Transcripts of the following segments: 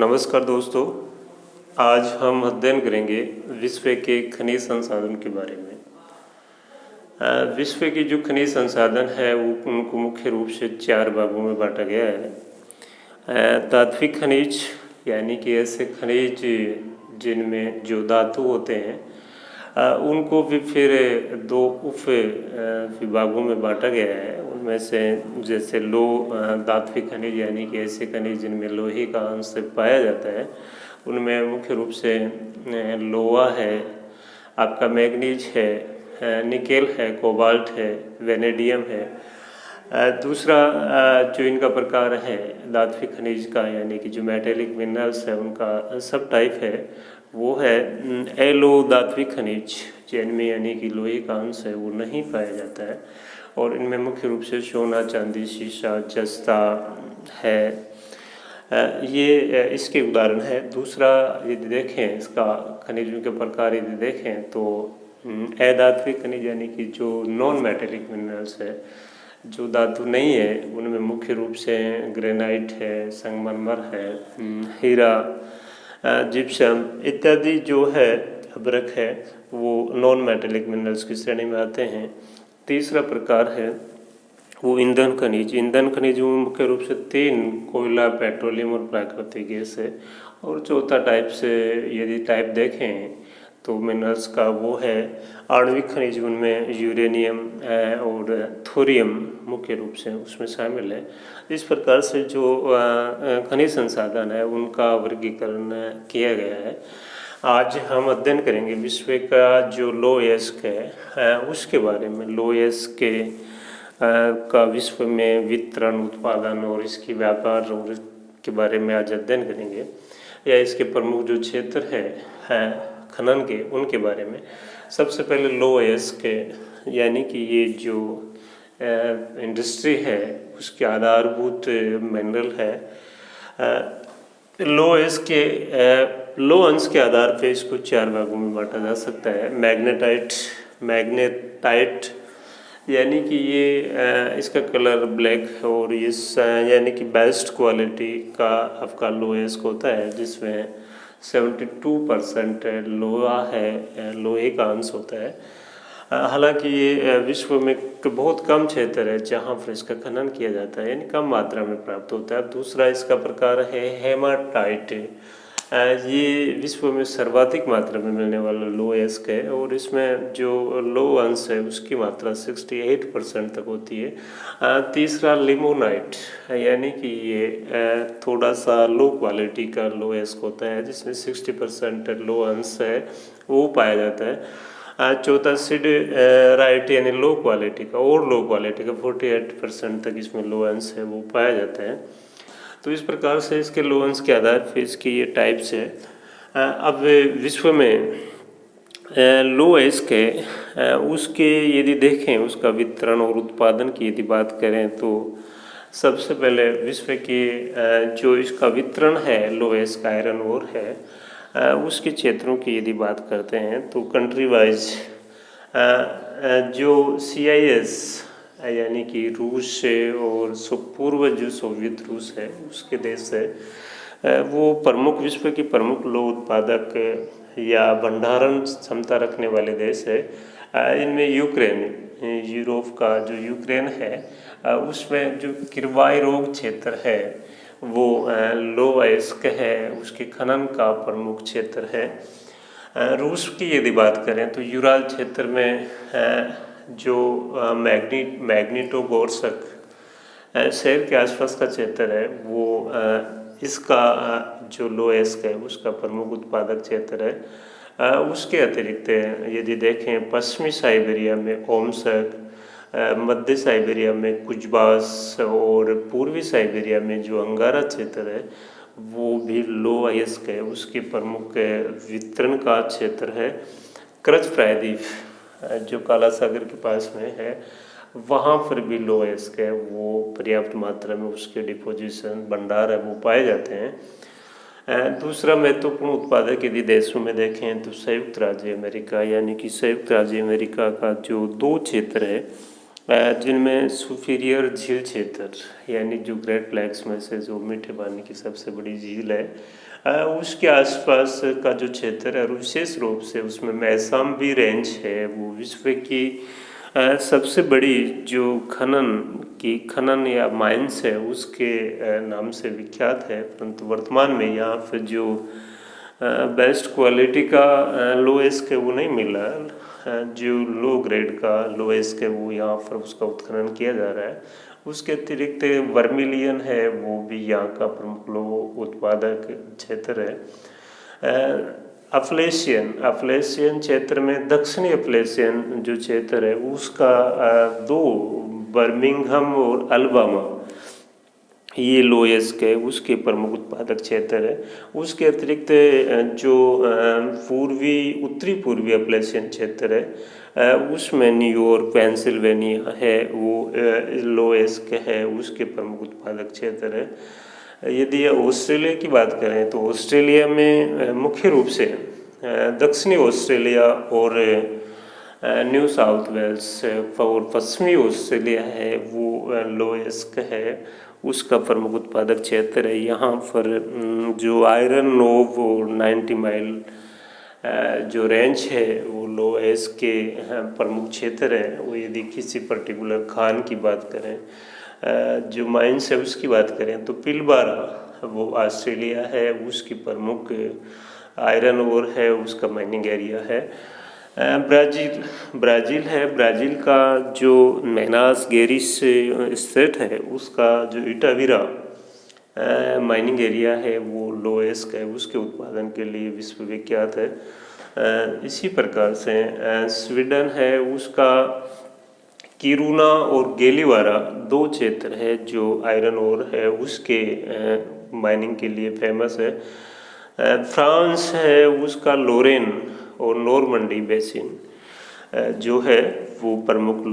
नमस्कार दोस्तों, आज हम अध्ययन करेंगे विश्व के खनिज संसाधन के बारे में। विश्व के जो खनिज संसाधन है वो उनको मुख्य रूप से 4 भागों में बांटा गया है। धात्विक खनिज यानी कि ऐसे खनिज जिनमें जो धातु होते हैं उनको भी फिर 2 उप विभागों में बांटा गया है। उनमें से जैसे धात्विक खनिज यानी कि ऐसे खनिज जिनमें लोहे का अंश पाया जाता है, उनमें मुख्य रूप से लोहा है, आपका मैग्नीज है, निकेल है, कोबाल्ट है, वेनेडियम है। दूसरा जो इनका प्रकार है धात्विक खनिज का यानी कि जो मेटेलिक मिनरल्स है उनका सब टाइप है वो है एलो धात्विक खनिज, जिनमें यानी कि लोहे का अंश है वो नहीं पाया जाता है और इनमें मुख्य रूप से सोना, चांदी, शीशा, जस्ता है। ये इसके उदाहरण है। दूसरा यदि देखें इसका खनिजों के प्रकार यदि देखें तो अधात्विक खनिज यानी कि जो नॉन मेटेलिक मिनरल्स है, जो धातु नहीं है, उनमें मुख्य रूप से ग्रेनाइट है, संगमरमर है, हीरा, जिप्सम इत्यादि जो है अभ्रक है वो नॉन मेटेलिक मिनरल्स की श्रेणी में आते हैं। तीसरा प्रकार है वो ईंधन खनिज। ईंधन खनिज में मुख्य रूप से 3 कोयला, पेट्रोलियम और प्राकृतिक गैस है। और चौथा टाइप से यदि टाइप देखें तो मिनरल्स का वो है आणविक खनिज। उनमें यूरेनियम और थोरियम मुख्य रूप से उसमें शामिल है। इस प्रकार से जो खनिज संसाधन है उनका वर्गीकरण किया गया है। आज हम अध्ययन करेंगे विश्व का जो लोएस्क है उसके बारे में। लोएस्क का विश्व में वितरण, उत्पादन और इसकी व्यापार और के बारे में आज अध्ययन करेंगे, या इसके प्रमुख जो क्षेत्र है खनन के उनके बारे में। सबसे पहले लोएस्क यानी कि ये जो इंडस्ट्री है उसके आधारभूत मिनरल है। लो अंश के आधार पर इसको 4 भागों में बांटा जा सकता है। मैग्नेटाइट यानी कि ये इसका कलर ब्लैक है और इस यानी कि बेस्ट क्वालिटी का आपका लोएस्क होता है, जिसमें 72% लोहा है, लोहे का अंश होता है। हालांकि ये विश्व में बहुत कम क्षेत्र है जहां पर इसका खनन किया जाता है, यानी कम मात्रा में प्राप्त होता है। दूसरा इसका प्रकार है हेमाटाइट। ये विश्व में सर्वाधिक मात्रा में मिलने वाला लोएस्क है और इसमें जो लो अंश है उसकी मात्रा 68% तक होती है। तीसरा लिमोनाइट यानी कि ये थोड़ा सा लो क्वालिटी का लोएस्क होता है, जिसमें 60% लो अंश है वो पाया जाता है। चौथा सिडराइट यानी लो क्वालिटी का 48% तक इसमें लो अंश है वो पाया जाता है। तो इस प्रकार से इसके लो अंश के आधार पर इसके ये टाइप्स है। अब विश्व में लोएस्क है उसके यदि देखें उसका वितरण और उत्पादन की यदि बात करें तो सबसे पहले विश्व के जो इसका वितरण है लोएस्क आयरन ओर है उसके क्षेत्रों की यदि बात करते हैं तो कंट्री वाइज जो CIS यानी कि रूस से और पूर्व जो सोवियत रूस है उसके देश है वो प्रमुख विश्व की प्रमुख लौह उत्पादक या भंडारण क्षमता रखने वाले देश है। इनमें यूक्रेन, यूरोप का जो यूक्रेन है उसमें जो किरवाई रोग क्षेत्र है वो लोएस्क है, उसके खनन का प्रमुख क्षेत्र है। रूस की यदि बात करें तो यूराल क्षेत्र में जो मैग्निटोगोर्स्क शहर के आसपास का क्षेत्र है वो इसका जो लोएस्क है उसका प्रमुख उत्पादक क्षेत्र है। उसके अतिरिक्त यदि देखें पश्चिमी साइबेरिया में ओमस्क, मध्य साइबेरिया में कुजबास और पूर्वी साइबेरिया में जो अंगारा क्षेत्र है वो भी लोएस्क है, उसके प्रमुख वितरण का क्षेत्र है। कर्च प्रायद्वीप जो काला सागर के पास में है वहाँ पर भी लोएस्क है, वो पर्याप्त मात्रा में उसके डिपोजिशन भंडार है वो पाए जाते हैं। दूसरा महत्वपूर्ण उत्पादक यदि देशों में देखें तो संयुक्त राज्य अमेरिका, यानी कि संयुक्त राज्य अमेरिका का जो 2 क्षेत्र है जिनमें सुपीरियर झील क्षेत्र यानी जो ग्रेट प्लेक्स में से जो मीठे पानी की सबसे बड़ी झील है, उसके आसपास का जो क्षेत्र है और विशेष रूप से उसमें मैसाम्बी रेंज है, वो विश्व की सबसे बड़ी जो खनन या माइंस है उसके नाम से विख्यात है। परंतु वर्तमान में यहाँ पर जो बेस्ट क्वालिटी का लोएस्ट के वो नहीं मिला, जो लो ग्रेड का लोएस्ट के वो यहाँ पर उसका उत्खनन किया जा रहा है। उसके अतिरिक्त वर्मिलियन है, वो भी यहाँ का प्रमुख लो उत्पादक क्षेत्र है। अफलेशियन क्षेत्र में दक्षिणी अफलेशियन जो क्षेत्र है उसका दो बर्मिंघम और अलबामा ये लोएस्ट है उसके प्रमुख उत्पादक क्षेत्र है। उसके अतिरिक्त जो उत्तरी पूर्वी अफलेशियन क्षेत्र है उसमें न्यूयॉर्क पेंसिल्वेनिया है, वो लोएस्ट है उसके प्रमुख उत्पादक क्षेत्र है। यदि ऑस्ट्रेलिया की बात करें तो ऑस्ट्रेलिया में मुख्य रूप से दक्षिणी ऑस्ट्रेलिया और न्यू साउथ वेल्स और पश्चिमी ऑस्ट्रेलिया है वो लोएस्ट है उसका प्रमुख उत्पादक क्षेत्र है। यहाँ पर जो आयरन नोव और 90 माइल जो रेंज है वो लोएस्ट के प्रमुख क्षेत्र है। वो यदि किसी पर्टिकुलर खान की बात करें, जो माइंस है उसकी बात करें तो पिलबारा वो ऑस्ट्रेलिया है उसकी प्रमुख आयरन ओर है उसका माइनिंग एरिया है। ब्राज़ील का जो मेनास गेरिस स्टेट है उसका जो इटावीरा माइनिंग एरिया है वो लोएस्ट है उसके उत्पादन के लिए विश्व विख्यात है। इसी प्रकार से स्वीडन है उसका किरूना और गेलीवारा दो क्षेत्र है जो आयरन ओर है उसके माइनिंग के लिए फेमस है। फ्रांस है उसका लोरेन और नॉर्मंडी बेसिन जो है वो प्रमुख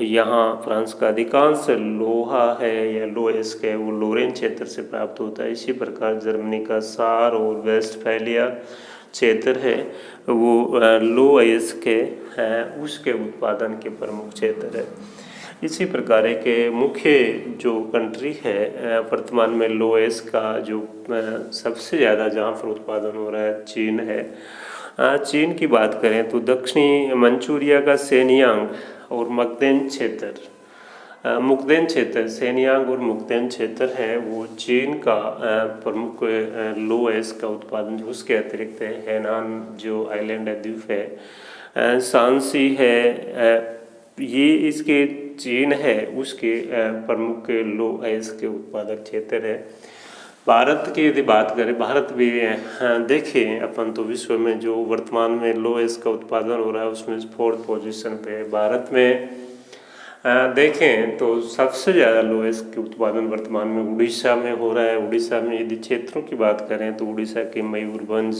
यहाँ फ्रांस का अधिकांश लोहा है या लोएस्ट है वो लोरेन क्षेत्र से प्राप्त होता है। इसी प्रकार जर्मनी का सार और वेस्टफैलिया क्षेत्र है वो लोएस्ट है उसके उत्पादन के प्रमुख क्षेत्र है। इसी प्रकार के मुख्य जो कंट्री है वर्तमान में लोएस्ट का जो सबसे ज़्यादा जहाँ पर उत्पादन हो रहा है चीन है। चीन की बात करें तो दक्षिणी मंचूरिया का सेनियांग और मुकदेन क्षेत्र सेनियांग और मुकदेन क्षेत्र है वो चीन का प्रमुख लोएस्ट का उत्पादन। उसके अतिरिक्त हैनान जो आइलैंड है द्वीप है, सांसी है, ये इसके चीन है उसके प्रमुख लोएस्ट के उत्पादक क्षेत्र है। भारत की यदि बात करें, भारत भी देखें अपन तो विश्व में जो वर्तमान में लोएस्ट का उत्पादन हो रहा है उसमें 4th पोजीशन पे है। भारत में देखें तो सबसे ज़्यादा लोएस्ट के उत्पादन वर्तमान में उड़ीसा में हो रहा है। उड़ीसा में यदि क्षेत्रों की बात करें तो उड़ीसा के मयूरभंज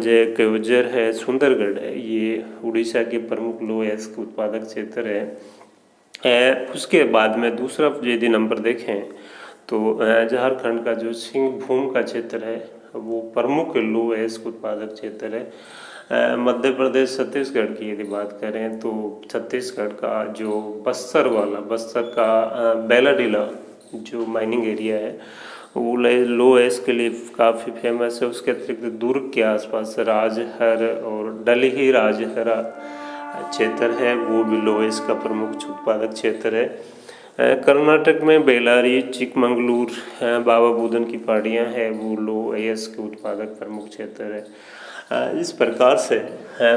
है, केवझर है, सुंदरगढ़ है, ये उड़ीसा के प्रमुख लोएस्ट के उत्पादक क्षेत्र है। उसके बाद में दूसरा यदि नंबर देखें तो झारखंड का जो सिंहभूम का क्षेत्र है वो प्रमुख लोएस्ट उत्पादक क्षेत्र है। मध्य प्रदेश छत्तीसगढ़ की यदि बात करें तो छत्तीसगढ़ का जो बस्तर का बेलाडीला जो माइनिंग एरिया है वो लोएस्ट के लिए काफ़ी फेमस है। उसके अतिरिक्त दुर्ग के आसपास राजहर और डलही राजहरा क्षेत्र है वो भी लोएस्ट का प्रमुख उत्पादक क्षेत्र है। कर्नाटक में बेलारी, चिकमंगलूर, बाबा बुदन की पहाड़ियाँ हैं वो लोएस्ट के उत्पादक प्रमुख क्षेत्र है। इस प्रकार से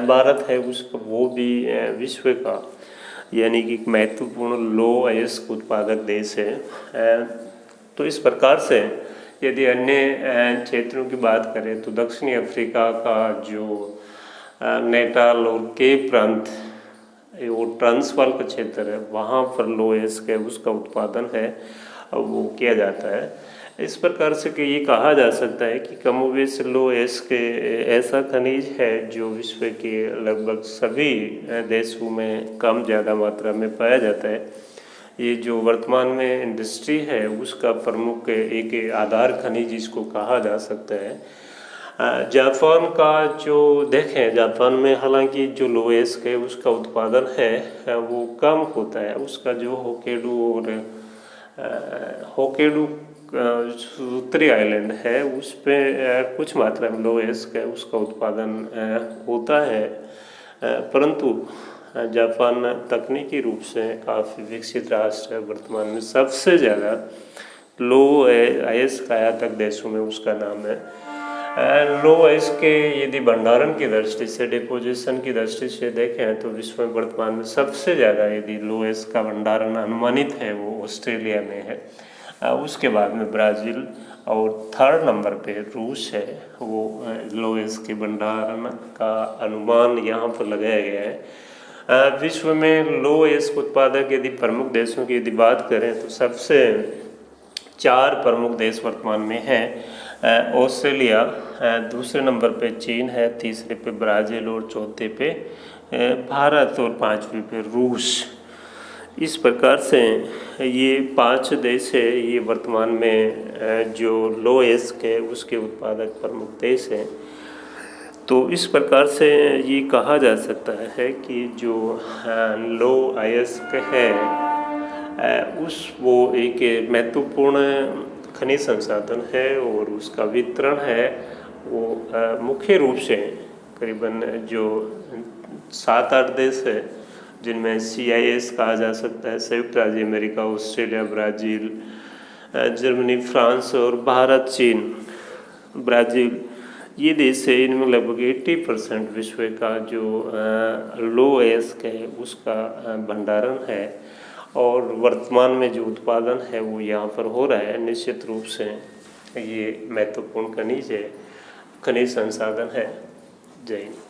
भारत है उसका वो भी विश्व का यानी कि एक महत्वपूर्ण लोएस्ट उत्पादक देश है। तो इस प्रकार से यदि अन्य क्षेत्रों की बात करें तो दक्षिणी अफ्रीका का जो नेटाल और केप प्रांत वो ट्रांसवाल का क्षेत्र है वहाँ पर लोएस्ट है उसका उत्पादन है वो किया जाता है। इस प्रकार से कि ये कहा जा सकता है कि कमोबेश लोएस्ट के ऐसा खनिज है जो विश्व के लगभग सभी देशों में कम ज़्यादा मात्रा में पाया जाता है। ये जो वर्तमान में इंडस्ट्री है उसका प्रमुख एक आधार खनिज इसको कहा जा सकता है। जापान का जो देखें, जापान में हालांकि जो लोएस्क है उसका उत्पादन है वो कम होता है। उसका जो होकेडू उत्तरी आइलैंड है उस पे कुछ मात्रा में लोएस्क है उसका उत्पादन होता है। परंतु जापान तकनीकी रूप से काफ़ी विकसित राष्ट्र है। वर्तमान में सबसे ज़्यादा लो अयस्क आयातक देशों में उसका नाम है। लो अयस्क के यदि भंडारण की दृष्टि से, डिपोजिशन की दृष्टि से देखें तो विश्व में वर्तमान में सबसे ज़्यादा यदि लो अयस्क का भंडारण अनुमानित है वो ऑस्ट्रेलिया में है। उसके बाद में ब्राज़ील और थर्ड नंबर पे रूस है। वो लो अयस्क के भंडारण का अनुमान यहाँ पर लगाया गया है। विश्व में लो अयस्क उत्पादक यदि प्रमुख देशों की यदि बात करें तो सबसे 4 प्रमुख देश वर्तमान में हैं। ऑस्ट्रेलिया, दूसरे नंबर पे चीन है, तीसरे पे ब्राज़ील और चौथे पे भारत और 5वें पे रूस। इस प्रकार से ये 5 देश है, ये वर्तमान में जो लो अयस्क है उसके उत्पादक प्रमुख देश हैं। तो इस प्रकार से ये कहा जा सकता है कि जो लो अयस्क है वो एक महत्वपूर्ण खनिज संसाधन है और उसका वितरण है वो मुख्य रूप से करीबन जो 7-8 देश है जिनमें CIS कहा जा सकता है, संयुक्त राज्य America, Australia, Brazil, Germany, France और भारत, चीन, ब्राज़ील, ये देश है। इनमें लगभग 80% विश्व का जो लो अयस्क है उसका भंडारण है और वर्तमान में जो उत्पादन है वो यहाँ पर हो रहा है। निश्चित रूप से ये महत्वपूर्ण खनिज संसाधन है। जय हिंद।